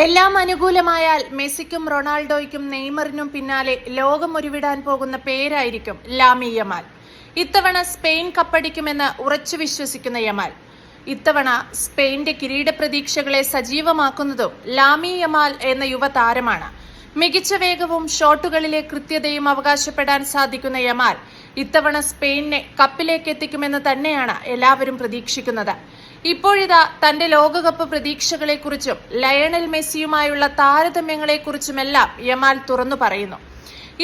എല്ലാം അനുകൂലമായാൽ മെസ്സിക്കും റൊണാൾഡോയ്ക്കും നെയ്മറിനും പിന്നാലെ ലോകം ഉരുവിടാൻ പോകുന്ന പേരായിരിക്കും ലാമി യമാൽ. ഇത്തവണ സ്പെയിൻ കപ്പടിക്കുമെന്ന് ഉറച്ചു വിശ്വസിക്കുന്ന യമാൽ ഇത്തവണ സ്പെയിന്റെ കിരീട പ്രതീക്ഷകളെ സജീവമാക്കുന്നതും ലാമി യമാൽ എന്ന യുവതാരമാണ്. മികച്ച വേഗവും ഷോട്ടുകളിലെ കൃത്യതയും അവകാശപ്പെടാൻ സാധിക്കുന്ന യമാൽ ഇത്തവണ സ്പെയിനിനെ കപ്പിലേക്ക് എത്തിക്കുമെന്ന് തന്നെയാണ് എല്ലാവരും പ്രതീക്ഷിക്കുന്നത്. ഇപ്പോഴിതാ തന്റെ ലോകകപ്പ് പ്രതീക്ഷകളെക്കുറിച്ചും ലയണൽ മെസ്സിയുമായുള്ള താരതമ്യങ്ങളെക്കുറിച്ചുമെല്ലാം യമാൽ തുറന്നു പറയുന്നു.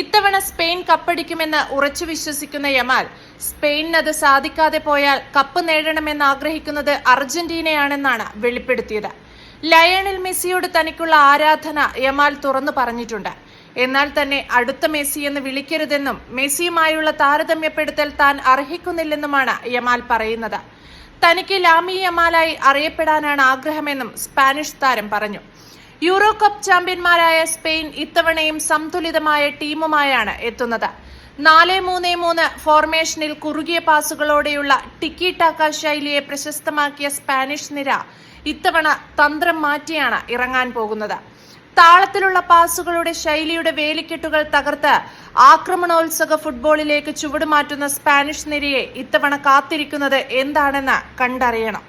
ഇത്തവണ സ്പെയിൻ കപ്പടിക്കുമെന്ന് ഉറച്ചു വിശ്വസിക്കുന്ന യമാൽ സ്പെയിനിനത് സാധിക്കാതെ പോയാൽ കപ്പ് നേടണമെന്ന് ആഗ്രഹിക്കുന്നത് അർജന്റീനയാണെന്നാണ് വെളിപ്പെടുത്തിയത്. ലയണൽ മെസ്സിയോട് തനിക്കുള്ള ആരാധന യമാൽ തുറന്നു പറഞ്ഞിട്ടുണ്ട്. എന്നാൽ തന്നെ അടുത്ത മെസ്സി എന്ന് വിളിക്കരുതെന്നും മെസ്സിയുമായുള്ള താരതമ്യപ്പെടുത്തൽ താൻ അർഹിക്കുന്നില്ലെന്നുമാണ് യമാൽ പറയുന്നത്. തനിക്ക് ലാമി യമാലായി അറിയപ്പെടാനാണ് ആഗ്രഹമെന്നും സ്പാനിഷ് താരം പറഞ്ഞു. യൂറോ കപ്പ് ചാമ്പ്യന്മാരായ സ്പെയിൻ ഇത്തവണയും സംതുലിതമായ ടീമുമായാണ് എത്തുന്നത്. 4-3-3 ഫോർമേഷനിൽ കുറുകിയ പാസുകളോടെയുള്ള ടിക്കി ടാക്ക ശൈലിയെ പ്രശസ്തമാക്കിയ സ്പാനിഷ് നിര ഇത്തവണ തന്ത്രം മാറ്റിയാണ് ഇറങ്ങാൻ പോകുന്നത്. താളത്തിലുള്ള പാസുകളുടെ ശൈലിയുടെ വേലിക്കെട്ടുകൾ തകർത്ത് ആക്രമണോത്സുക ഫുട്ബോളിലേക്ക് ചുവടുമാറ്റുന്ന സ്പാനിഷ് നിരയെ ഇത്തവണ കാത്തിരിക്കുന്നത് എന്താണെന്ന് കണ്ടറിയണം.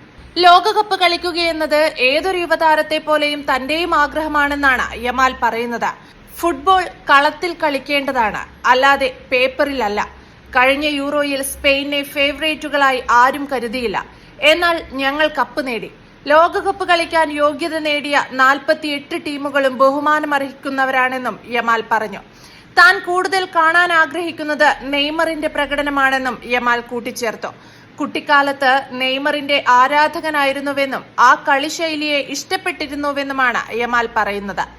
ലോകകപ്പ് കളിക്കുകയെന്നത് ഏതൊരു യുവതാരത്തെ പോലെയും തന്റെയും ആഗ്രഹമാണെന്നാണ് യമാൽ പറയുന്നത്. ഫുട്ബോൾ കളത്തിൽ കളിക്കേണ്ടതാണ്, അല്ലാതെ പേപ്പറിലല്ല. കഴിഞ്ഞ യൂറോയിൽ സ്പെയിനെ ഫേവറേറ്റുകളായി ആരും കരുതിയില്ല. എന്നാൽ ഞങ്ങൾ കപ്പ് നേടി. ലോകകപ്പ് കളിക്കാൻ യോഗ്യത നേടിയ 48 ടീമുകളും ബഹുമാനമർഹിക്കുന്നവരാണെന്നും യമാൽ പറഞ്ഞു. താൻ കൂടുതൽ കാണാൻ ആഗ്രഹിക്കുന്നത് നെയ്മറിന്റെ പ്രകടനമാണെന്നും യമാൽ കൂട്ടിച്ചേർത്തു. കുട്ടിക്കാലത്ത് നെയ്മറിന്റെ ആരാധകനായിരുന്നുവെന്നും ആ കളിശൈലിയെ ഇഷ്ടപ്പെട്ടിരുന്നുവെന്നുമാണ് യമാൽ പറയുന്നത്.